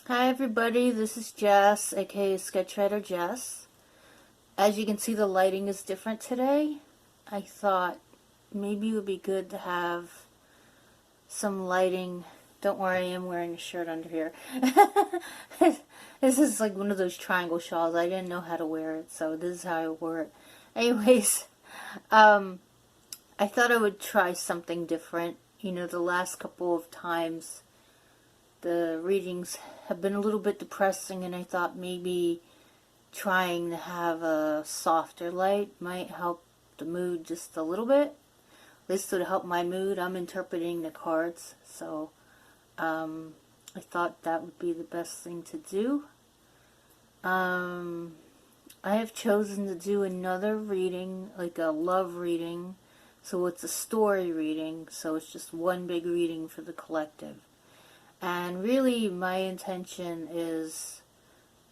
Hi everybody, this is Jess, aka Sketchwriter Jess. As you can see, the lighting is different today. I thought maybe it would be good to have some lighting. Don't worry, I am wearing a shirt under here. This is like one of those triangle shawls. I didn't know how to wear it, so this is how I wore it. Anyways, I thought I would try something different. You know, the last couple of times the readings have been a little bit depressing, and I thought maybe trying to have a softer light might help the mood just a little bit. At least it would help my mood. I'm interpreting the cards, so I thought that would be the best thing to do. I have chosen to do another reading, like a love reading. So it's a story reading, so it's just one big reading for the collective. And really my intention is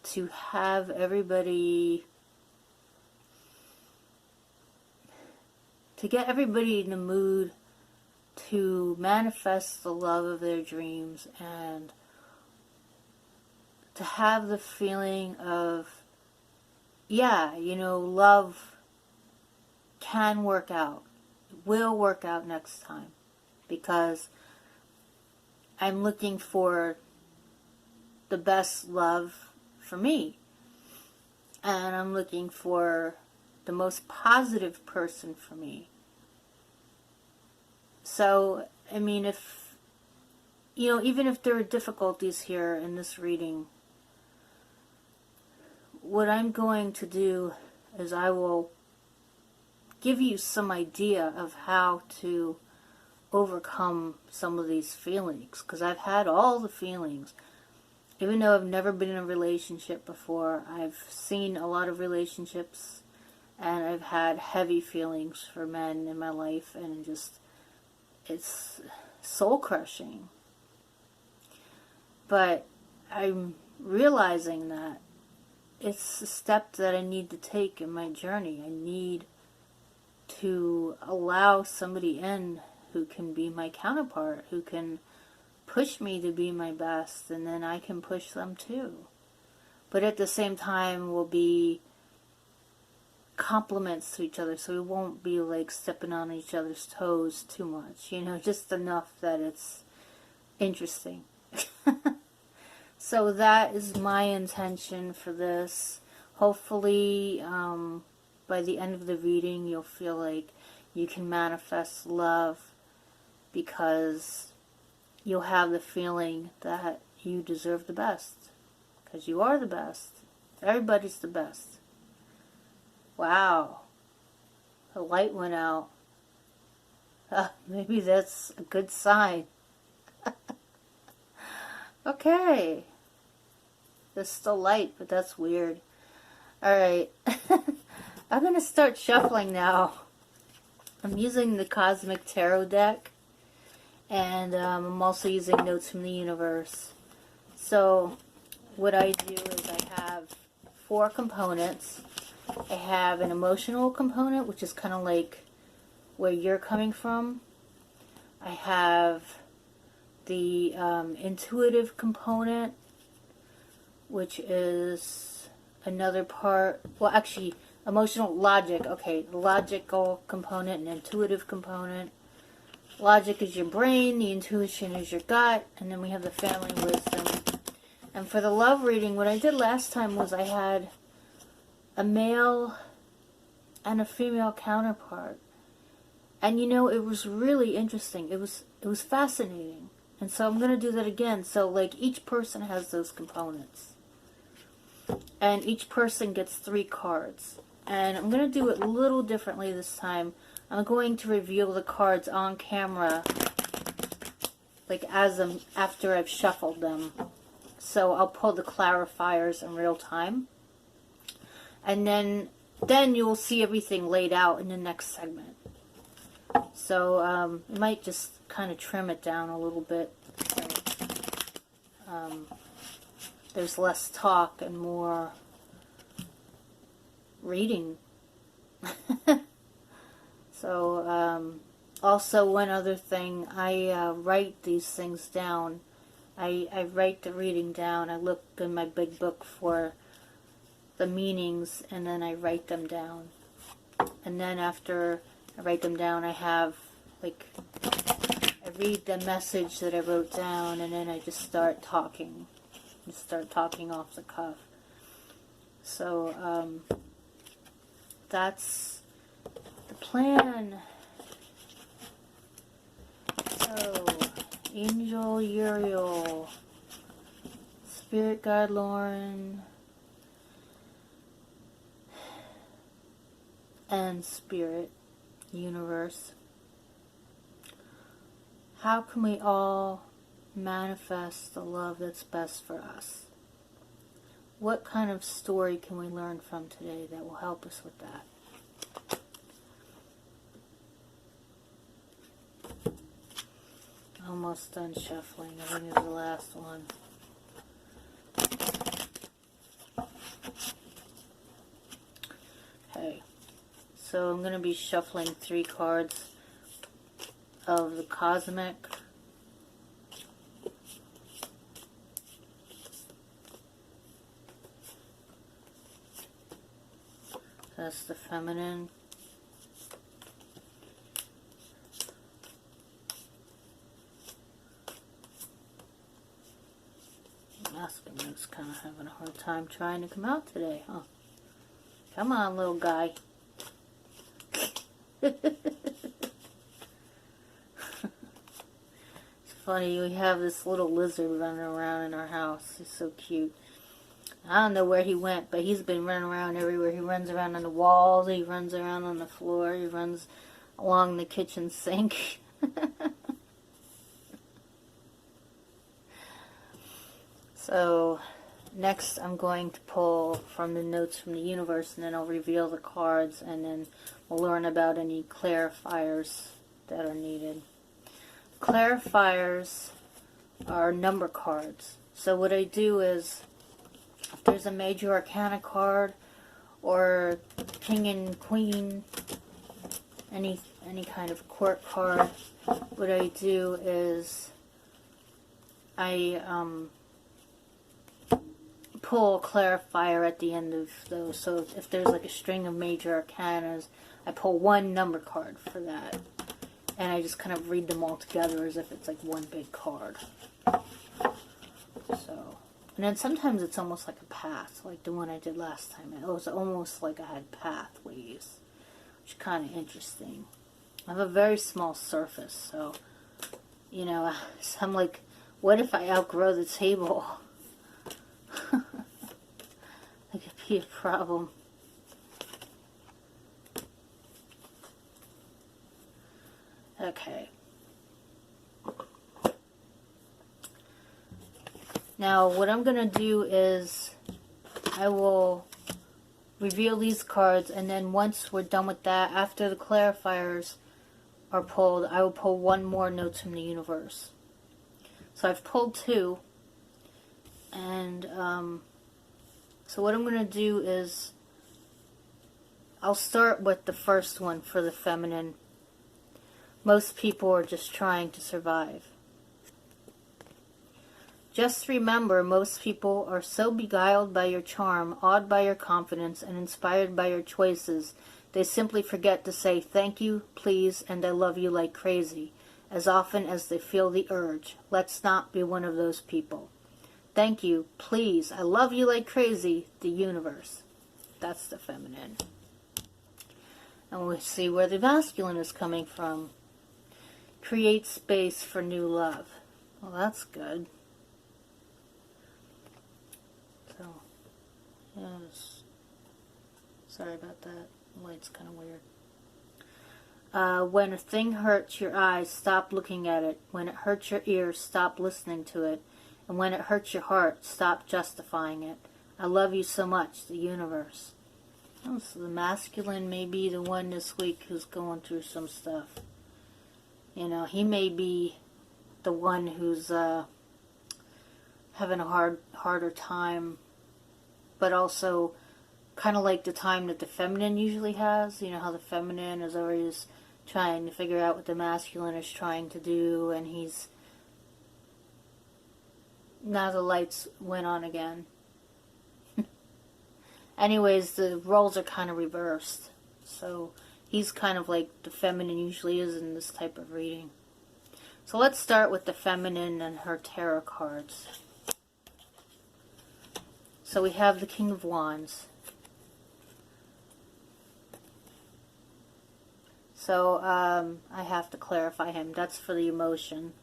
to have everybody, to get everybody in the mood to manifest the love of their dreams and to have the feeling of, yeah, you know, love can work out. It will work out next time, because I'm looking for the best love for me. And I'm looking for the most positive person for me. So, I mean, if, you know, even if there are difficulties here in this reading, what I'm going to do is I will give you some idea of how to overcome some of these feelings, because I've had all the feelings. Even though I've never been in a relationship before, I've seen a lot of relationships, and I've had heavy feelings for men in my life, and just, it's soul crushing. But I'm realizing that it's a step that I need to take in my journey. I need to allow somebody in who can be my counterpart, who can push me to be my best, and then I can push them too. But at the same time, we'll be compliments to each other, so we won't be like stepping on each other's toes too much, you know, just enough that it's interesting. So that is my intention for this. Hopefully, by the end of the reading, you'll feel like you can manifest love, because you'll have the feeling that you deserve the best. Because you are the best. Everybody's the best. Wow. The light went out. Maybe that's a good sign. Okay. There's still light, but that's weird. Alright. I'm going to start shuffling now. I'm using the Cosmic Tarot deck. And I'm also using Notes from the Universe. So what I do is I have 4 components. I have an emotional component, which is kind of like where you're coming from. I have the intuitive component, which is another part. Well, actually, emotional logic. Okay, the logical component and intuitive component. Logic is your brain, the intuition is your gut, and then we have the family wisdom. And for the love reading, what I did last time was I had a male and a female counterpart. And you know, it was really interesting. It was fascinating. And so I'm going to do that again. So like each person has those components. And each person gets 3 cards. And I'm going to do it a little differently this time. I'm going to reveal the cards on camera, like after I've shuffled them. So I'll pull the clarifiers in real time. And then you'll see everything laid out in the next segment. So I might just kind of trim it down a little bit. So, there's less talk and more reading. So, also one other thing, I write these things down I write the reading down. I look in my big book for the meanings, and then I write them down. And then after I write them down, I have, like, I read the message that I wrote down, and then I just start talking. Just start talking off the cuff. So, that's the plan. So, Angel Uriel, Spirit Guide Lauren, and Spirit Universe. How can we all manifest the love that's best for us? What kind of story can we learn from today that will help us with that? Almost done shuffling. I think it's the last one. Okay. So I'm going to be shuffling 3 cards of the Cosmic. That's the Feminine. Masculine's kind of having a hard time trying to come out today, huh? Come on, little guy. It's funny, we have this little lizard running around in our house. He's so cute. I don't know where he went, but he's been running around everywhere. He runs around on the walls, he runs around on the floor, he runs along the kitchen sink. So, next I'm going to pull from the notes from the universe, and then I'll reveal the cards, and then we'll learn about any clarifiers that are needed. Clarifiers are number cards. So what I do is, if there's a major arcana card, or king and queen, any kind of court card, what I do is I pull a clarifier at the end of those. So if there's like a string of major arcanas, I pull one number card for that. And I just kind of read them all together as if it's like one big card. So, and then sometimes it's almost like a path, like the one I did last time. It was almost like I had pathways, which is kind of interesting. I have a very small surface, so, you know, so I'm like, what if I outgrow the table? That could be a problem. Okay. Now, what I'm going to do is I will reveal these cards, and then once we're done with that, after the clarifiers are pulled, I will pull one more note from the universe. So I've pulled 2, and so what I'm going to do is I'll start with the first one for the feminine. Most people are just trying to survive. Just remember, most people are so beguiled by your charm, awed by your confidence, and inspired by your choices, they simply forget to say thank you, please, and I love you like crazy, as often as they feel the urge. Let's not be one of those people. Thank you, please, I love you like crazy, the universe. That's the feminine. And we'll see where the masculine is coming from. Create space for new love. Well, that's good. So, yes. Sorry about that. The light's kind of weird. When a thing hurts your eyes, stop looking at it. When it hurts your ears, stop listening to it. And when it hurts your heart, stop justifying it. I love you so much, the universe. Oh, so the masculine may be the one this week who's going through some stuff. You know, he may be the one who's having a harder time, but also kind of like the time that the feminine usually has. You know how the feminine is always trying to figure out what the masculine is trying to do, and he's Now the lights went on again. Anyways, the roles are kind of reversed. So he's kind of like the feminine usually is in this type of reading. So let's start with the feminine and her tarot cards. So we have the King of Wands. So I have to clarify him. That's for the emotion.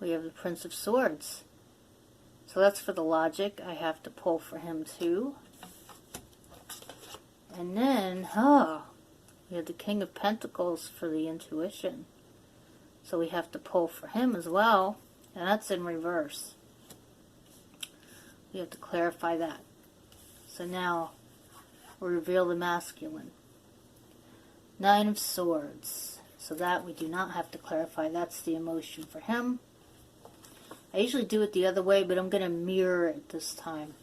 We have the Prince of Swords. So that's for the logic. I have to pull for him too. And then, we have the King of Pentacles for the intuition. So we have to pull for him as well. And that's in reverse. We have to clarify that. So now, we'll reveal the masculine. Nine of Swords. So that we do not have to clarify. That's the emotion for him. I usually do it the other way, but I'm going to mirror it this time.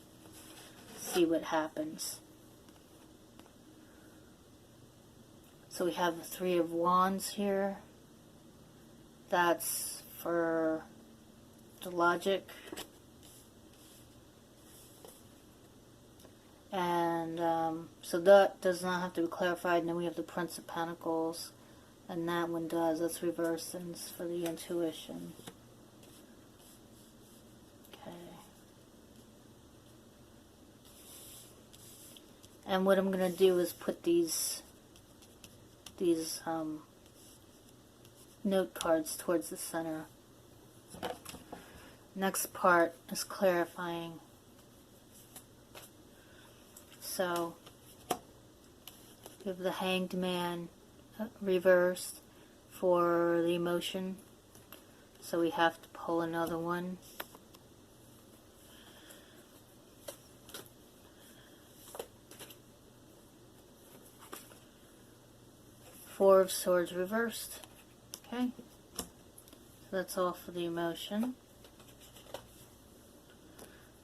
See what happens. So we have the Three of Wands here. That's for the logic. And so that does not have to be clarified. And then we have the Prince of Pentacles. And that one does. That's reversed and it's for the intuition. And what I'm going to do is put these note cards towards the center. Next part is clarifying. So we have the Hanged Man reversed for the emotion. So we have to pull another one. Four of Swords reversed. Okay. So that's all for the emotion.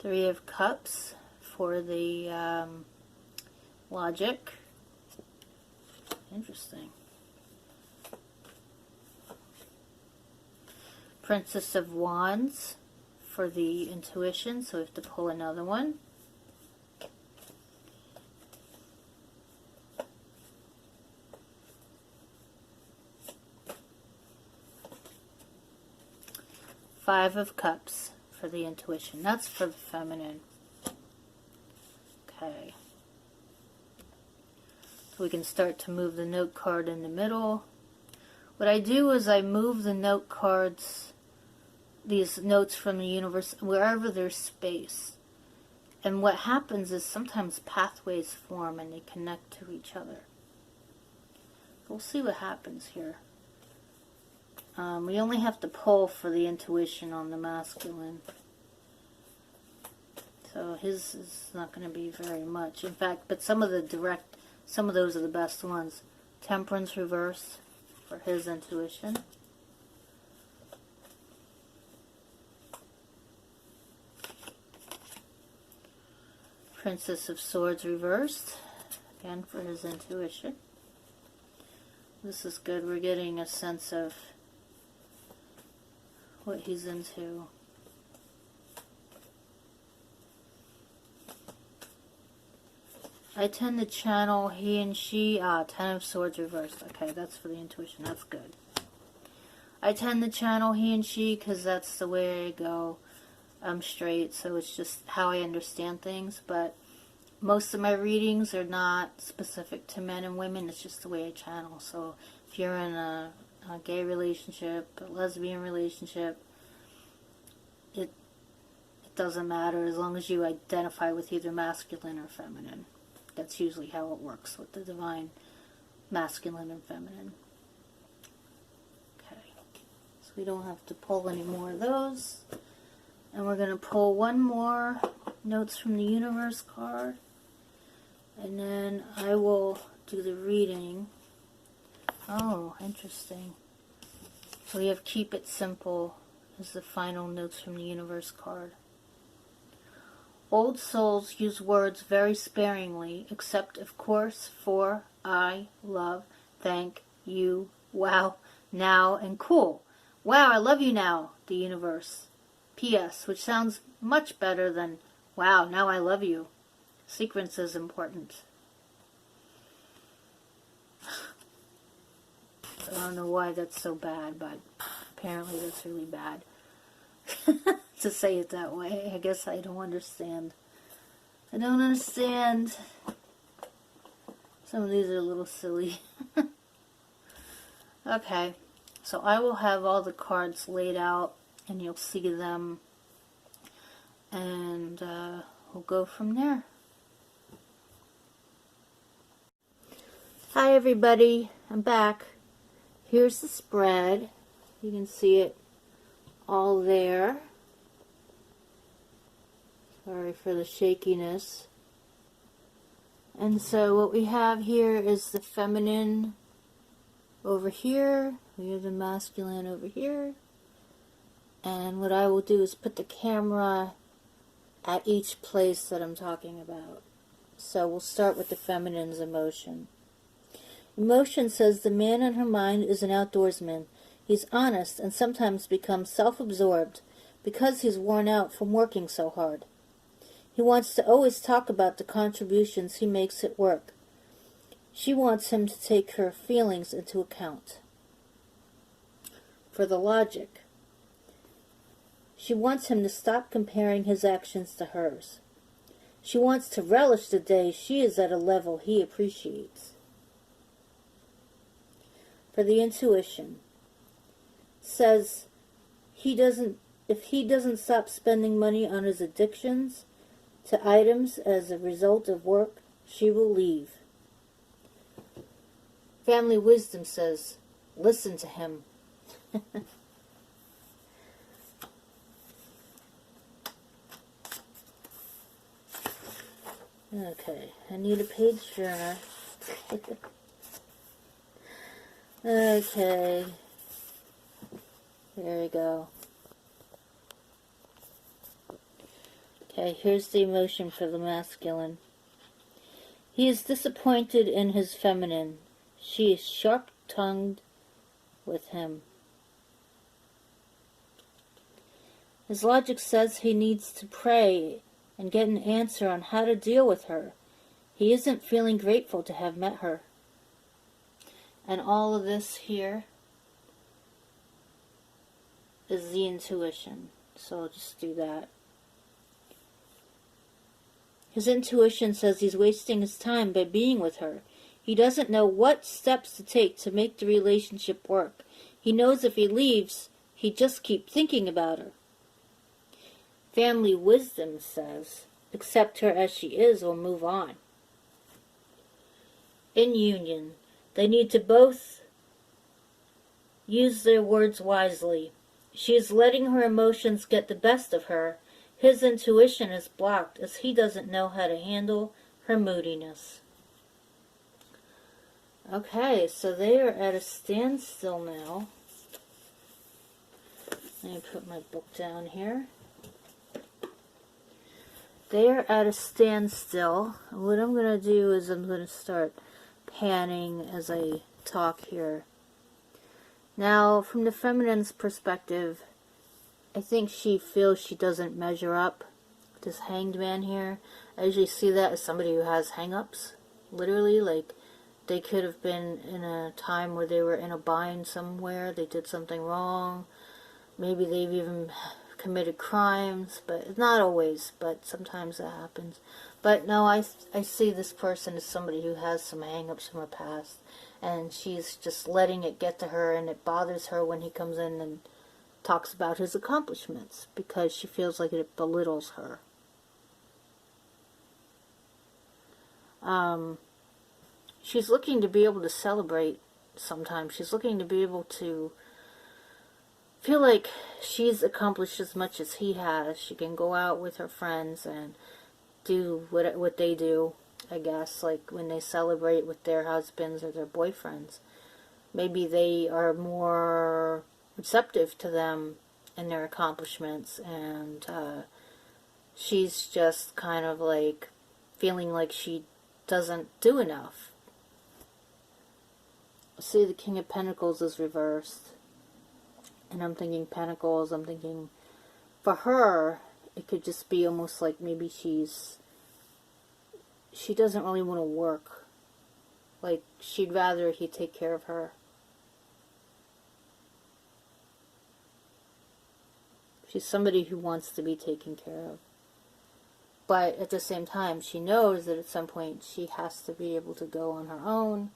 Three of Cups for the logic. Interesting. Princess of Wands for the intuition. So we have to pull another one. Five of Cups for the intuition. That's for the feminine. Okay. So we can start to move the note card in the middle. What I do is I move the note cards, these notes from the universe, wherever there's space. And what happens is sometimes pathways form and they connect to each other. We'll see what happens here. We only have to pull for the intuition on the masculine. So his is not going to be very much. In fact, but some of those are the best ones. Temperance reverse for his intuition. Princess of Swords reversed. Again for his intuition. This is good. We're getting a sense of what he's into. I tend to channel he and she. Ten of Swords reversed. Okay, that's for the intuition. That's good. I tend to channel he and she because that's the way I go. I'm straight, so it's just how I understand things. But most of my readings are not specific to men and women. It's just the way I channel. So if you're in a gay relationship, a lesbian relationship, it doesn't matter as long as you identify with either masculine or feminine. That's usually how it works with the divine masculine and feminine. Okay, so we don't have to pull any more of those. And we're going to pull one more Notes from the Universe card. And then I will do the reading. Oh, interesting. So we have Keep It Simple as the final Notes from the Universe card. Old souls use words very sparingly, except, of course, for, I, love, thank, you, wow, now, and cool. Wow, I love you now, the universe. P.S., which sounds much better than, wow, now I love you. Sequence is important. I don't know why that's so bad, but apparently that's really bad. To say it that way. I guess I don't understand. I don't understand. Some of these are a little silly. Okay, so I will have all the cards laid out and you'll see them, and we'll go from there. Hi everybody, I'm back. Here's the spread. You can see it all there. Sorry for the shakiness. And so what we have here is the feminine over here. We have the masculine over here. And what I will do is put the camera at each place that I'm talking about. So we'll start with the feminine's emotion. Emotion says the man in her mind is an outdoorsman. He's honest and sometimes becomes self-absorbed because he's worn out from working so hard. He wants to always talk about the contributions he makes at work. She wants him to take her feelings into account. For the logic, she wants him to stop comparing his actions to hers. She wants to relish the day she is at a level he appreciates. For the intuition, says if he doesn't stop spending money on his addictions to items as a result of work, she will leave. Family wisdom says, listen to him. Okay, I need a page turner. Okay, there we go. Okay, here's the emotion for the masculine. He is disappointed in his feminine. She is sharp-tongued with him. His logic says he needs to pray and get an answer on how to deal with her. He isn't feeling grateful to have met her. And all of this here is the intuition. So I'll just do that. His intuition says he's wasting his time by being with her. He doesn't know what steps to take to make the relationship work. He knows if he leaves, he'd just keep thinking about her. Family wisdom says, accept her as she is or move on. In union, they need to both use their words wisely. She is letting her emotions get the best of her. His intuition is blocked as he doesn't know how to handle her moodiness. Okay, so they are at a standstill now. Let me put my book down here. They are at a standstill. What I'm going to do is I'm going to start panning as I talk here. Now, from the feminine's perspective, I think she feels she doesn't measure up. This hanged man here, I usually see that as somebody who has hang-ups. Literally, like, they could have been in a time where they were in a bind somewhere, they did something wrong, maybe they've even committed crimes, but not always, but sometimes that happens. But no, I see this person as somebody who has some hang-ups from her past, and she's just letting it get to her, and it bothers her when he comes in and talks about his accomplishments, because she feels like it belittles her. She's looking to be able to celebrate sometimes. She's looking to be able to feel like she's accomplished as much as he has. She can go out with her friends and do what they do, I guess, like when they celebrate with their husbands or their boyfriends. Maybe they are more receptive to them and their accomplishments, and she's just kind of like feeling like she doesn't do enough. See, the King of Pentacles is reversed. And I'm thinking pentacles. I'm thinking, for her, it could just be almost like maybe she doesn't really want to work. Like, she'd rather he take care of her. She's somebody who wants to be taken care of. But at the same time, she knows that at some point she has to be able to go on her own.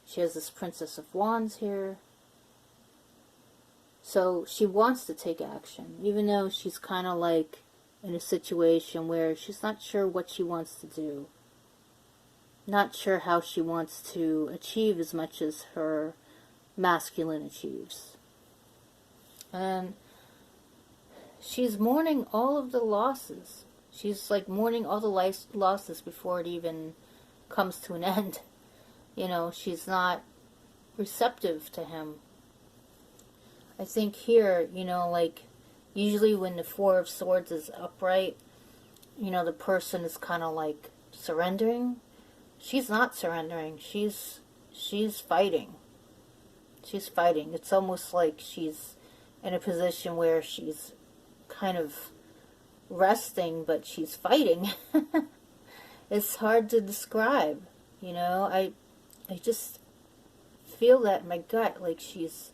She has this Princess of Wands here. So she wants to take action, even though she's kind of like in a situation where she's not sure what she wants to do. Not sure how she wants to achieve as much as her masculine achieves. And she's mourning all of the losses. She's like mourning all the losses before it even comes to an end. You know, she's not receptive to him. I think here, you know, like, usually when the Four of Swords is upright, you know, the person is kind of like surrendering. She's not surrendering. She's fighting. She's fighting. It's almost like she's in a position where she's kind of resting, but she's fighting. It's hard to describe, you know. I just feel that in my gut, like she's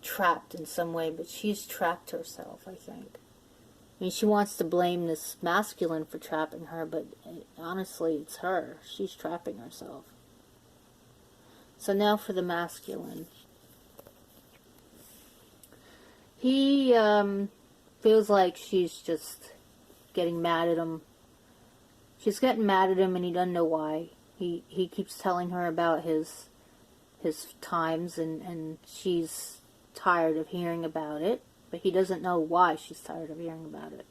trapped in some way, but she's trapped herself, I think. I mean, she wants to blame this masculine for trapping her, but honestly, it's her. She's trapping herself. So now for the masculine. He feels like she's just getting mad at him. She's getting mad at him and he doesn't know why. He keeps telling her about his times and she's tired of hearing about it, but he doesn't know why she's tired of hearing about it.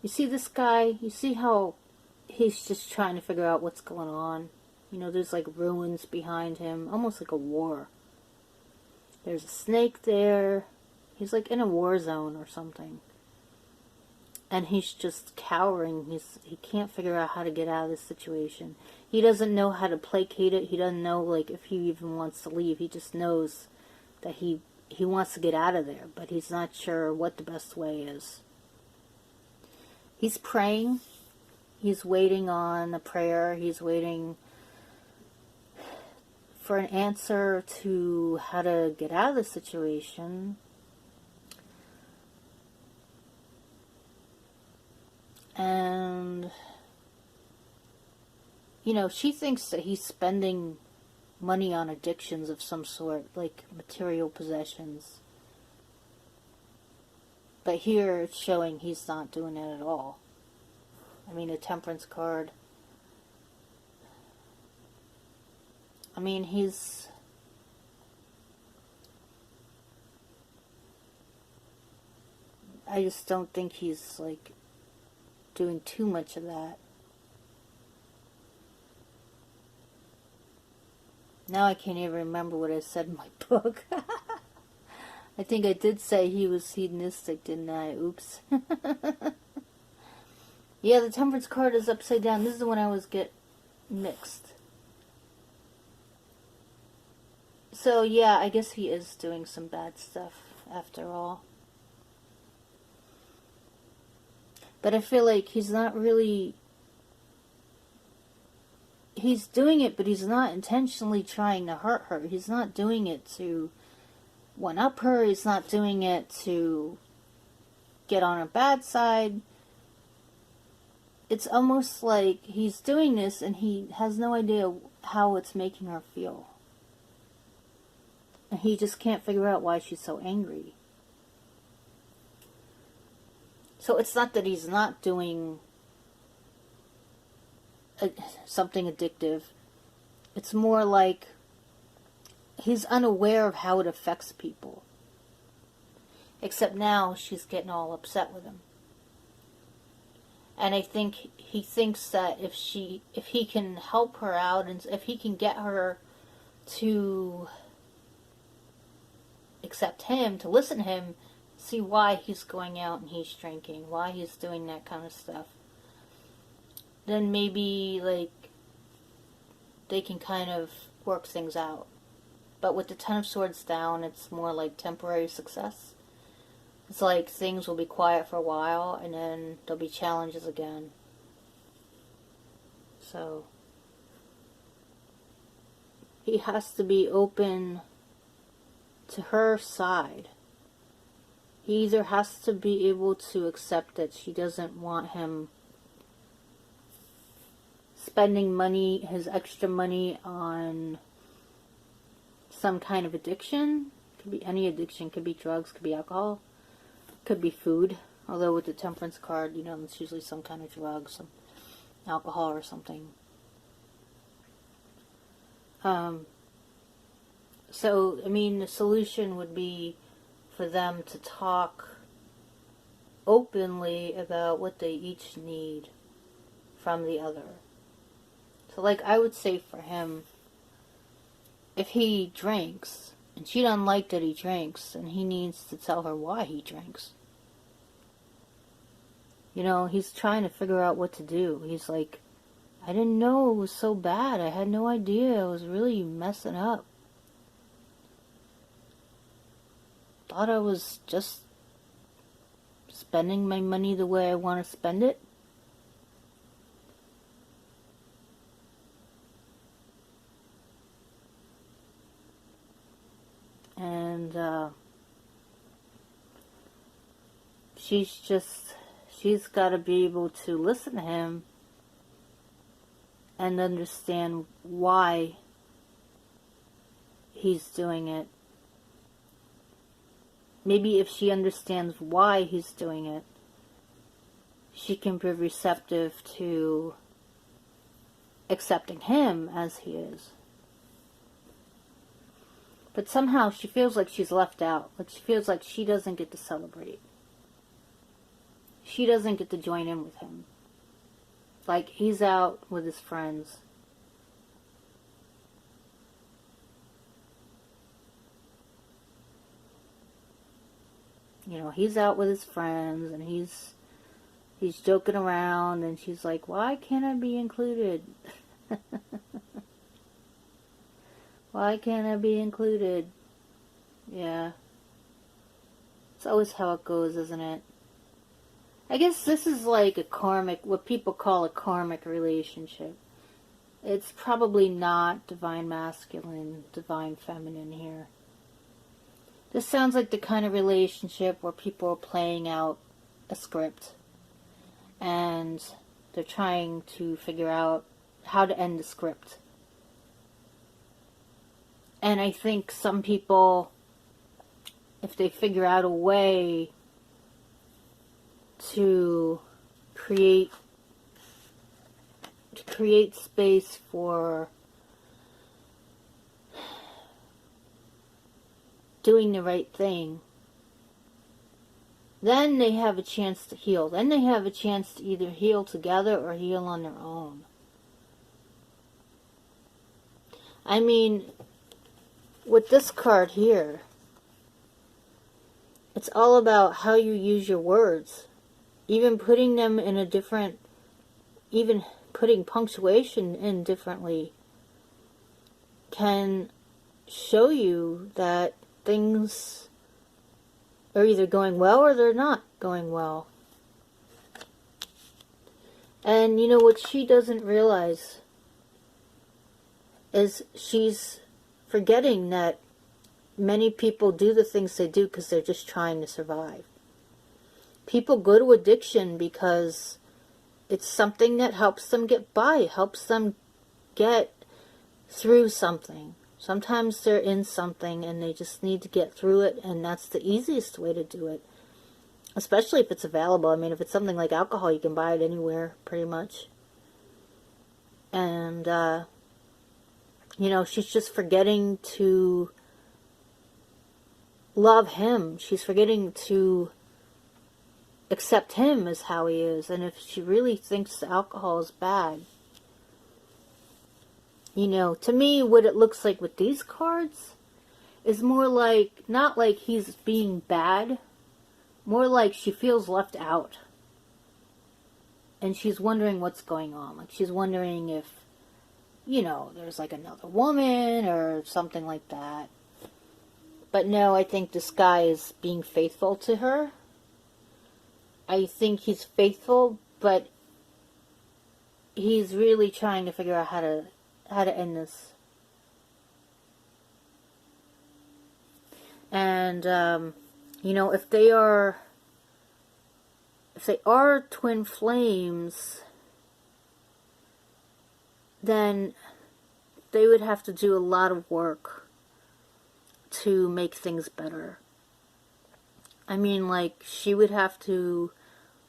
You see this guy, you see how he's just trying to figure out what's going on. You know, there's like ruins behind him, almost like a war. There's a snake there. He's like in a war zone or something. And he's just cowering. He can't figure out how to get out of this situation. He doesn't know how to placate it. He doesn't know, like, if he even wants to leave. He just knows that he wants to get out of there, but he's not sure what the best way is. He's praying. He's waiting on a prayer. He's waiting for an answer to how to get out of the situation. And, you know, she thinks that he's spending money on addictions of some sort, like material possessions. But here it's showing he's not doing that at all. I mean, a Temperance card. I mean, I just don't think he's, like, doing too much of that. Now I can't even remember what I said in my book. I think I did say he was hedonistic, didn't I? Oops. Yeah, the Temperance card is upside down. This is the one I always get mixed. So, yeah, I guess he is doing some bad stuff after all. But I feel like he's not really... He's doing it, but he's not intentionally trying to hurt her. He's not doing it to one-up her. He's not doing it to get on her bad side. It's almost like he's doing this and he has no idea how it's making her feel. And he just can't figure out why she's so angry. So it's not that he's not doing something addictive. It's more like he's unaware of how it affects people. Except now she's getting all upset with him. And I think he thinks that if he can help her out and if he can get her to accept him, to listen to him, see why he's going out and he's drinking, why he's doing that kind of stuff, then maybe, like, they can kind of work things out. But with the Ten of Swords down, it's more like temporary success. It's like things will be quiet for a while, and then there'll be challenges again. So he has to be open to her side. He either has to be able to accept that she doesn't want him spending money, his extra money, on some kind of addiction. Could be any addiction. Could be drugs, could be alcohol, could be food. Although with the Temperance card, you know, it's usually some kind of drug, some alcohol or something. So, I mean, the solution would be for them to talk openly about what they each need from the other. So, like, I would say for him, if he drinks, and she doesn't like that he drinks, and he needs to tell her why he drinks. You know, he's trying to figure out what to do. He's like, I didn't know it was so bad. I had no idea. I was really messing up. Thought I was just spending my money the way I want to spend it. And she's got to be able to listen to him and understand why he's doing it. Maybe if she understands why he's doing it, she can be receptive to accepting him as he is. But somehow she feels like she's left out. Like she feels like she doesn't get to celebrate. She doesn't get to join in with him. Like he's out with his friends. You know, he's out with his friends and he's joking around, and she's like, why can't I be included? Why can't I be included? Yeah. It's always how it goes, isn't it? I guess this is like a karmic, what people call a karmic relationship. It's probably not divine masculine, divine feminine here. This sounds like the kind of relationship where people are playing out a script and they're trying to figure out how to end the script. And I think some people, if they figure out a way to create space for doing the right thing, then they have a chance to heal. Then they have a chance to either heal together or heal on their own. I mean, with this card here, it's all about how you use your words. Even putting them in a different, even putting punctuation in differently can show you that things are either going well or they're not going well. And you know what she doesn't realize is she's forgetting that many people do the things they do because they're just trying to survive. People go to addiction because it's something that helps them get by, helps them get through something. Sometimes they're in something and they just need to get through it, and that's the easiest way to do it. Especially if it's available. I mean, if it's something like alcohol, you can buy it anywhere, pretty much. And, you know, she's just forgetting to love him. She's forgetting to accept him as how he is. And if she really thinks alcohol is bad, you know, to me, what it looks like with these cards is more like, not like he's being bad, more like she feels left out. And she's wondering what's going on. Like, she's wondering if you know, there's like another woman or something like that. But no, I think this guy is being faithful to her. I think he's faithful, but he's really trying to figure out how to end this. And you know, if they are twin flames, then they would have to do a lot of work to make things better. I mean, like, she would have to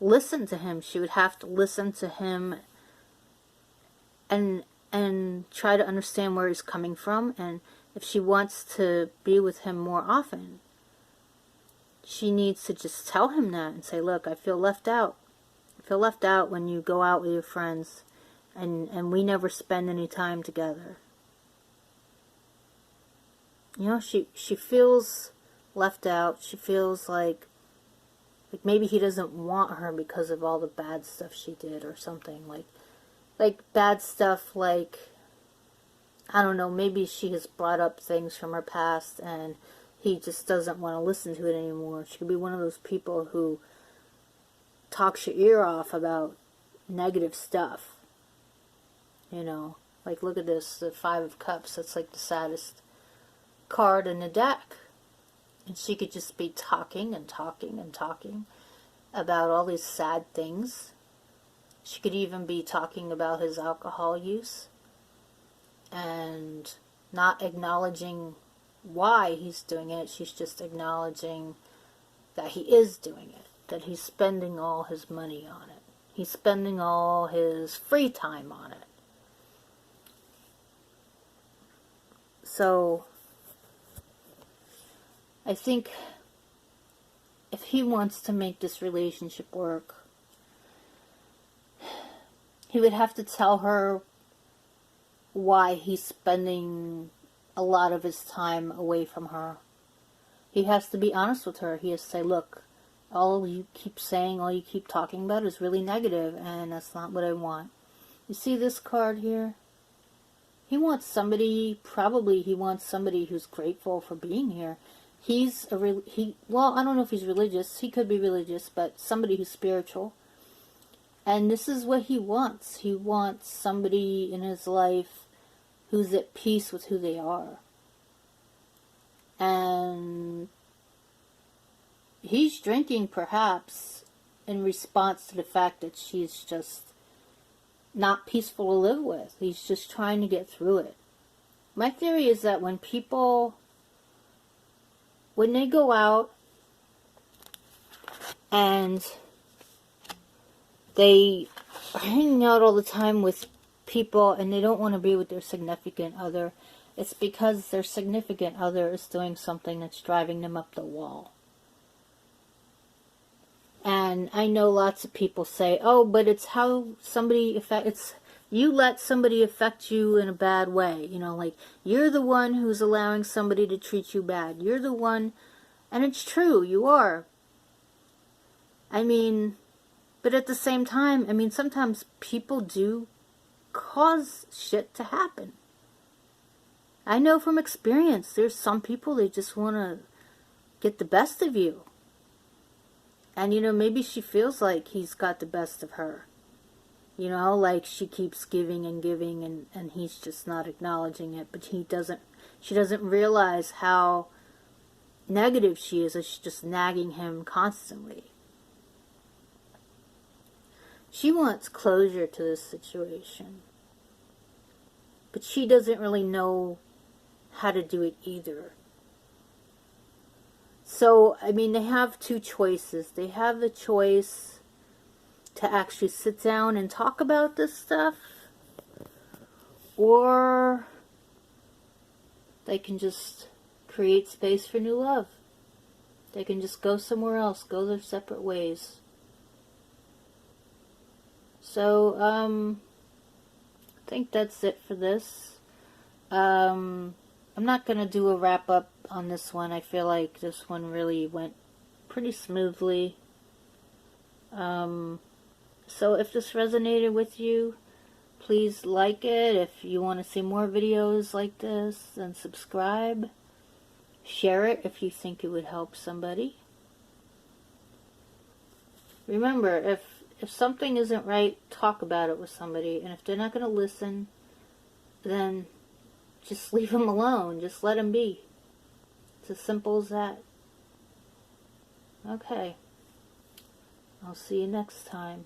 listen to him. She would have to listen to him and try to understand where he's coming from. And if she wants to be with him more often, she needs to just tell him that and say, look, I feel left out. I feel left out when you go out with your friends and we never spend any time together. You know, she feels left out. She feels like maybe he doesn't want her because of all the bad stuff she did or something. Like bad stuff, like, I don't know, maybe she has brought up things from her past and he just doesn't want to listen to it anymore. She could be one of those people who talks your ear off about negative stuff. You know, like, look at this, the Five of Cups. That's like the saddest card in the deck. And she could just be talking and talking and talking about all these sad things. She could even be talking about his alcohol use and not acknowledging why he's doing it. She's just acknowledging that he is doing it, that he's spending all his money on it. He's spending all his free time on it. So I think if he wants to make this relationship work, he would have to tell her why he's spending a lot of his time away from her. He has to be honest with her. He has to say, look, all you keep saying, all you keep talking about is really negative, and that's not what I want. You see this card here? He wants somebody, probably he wants somebody who's grateful for being here. Well, I don't know if he's religious. He could be religious, but somebody who's spiritual. And this is what he wants. He wants somebody in his life who's at peace with who they are. And he's drinking, perhaps, in response to the fact that she's just not peaceful to live with. He's just trying to get through it. My theory is that when they go out and they are hanging out all the time with people and they don't want to be with their significant other, it's because their significant other is doing something that's driving them up the wall. And I know lots of people say, oh, but it's how somebody you let somebody affect you in a bad way. You know, like, you're the one who's allowing somebody to treat you bad. You're the one, and it's true, you are. I mean, but at the same time, I mean, sometimes people do cause shit to happen. I know from experience, there's some people, they just want to get the best of you. And, you know, maybe she feels like he's got the best of her. You know, like, she keeps giving and giving and he's just not acknowledging it. But she doesn't realize how negative she is, as she's just nagging him constantly. She wants closure to this situation. But she doesn't really know how to do it either. So, I mean, they have two choices. They have the choice to actually sit down and talk about this stuff, or they can just create space for new love. They can just go somewhere else, go their separate ways. So, I think that's it for this. I'm not going to do a wrap-up on this one. I feel like this one really went pretty smoothly. So if this resonated with you, Please like it if you want to see more videos like this, and subscribe. Share it if you think it would help somebody. Remember, if something isn't right, talk about it with somebody. And if they're not going to listen, then just leave them alone. Just let them be. It's as simple as that. Okay. I'll see you next time.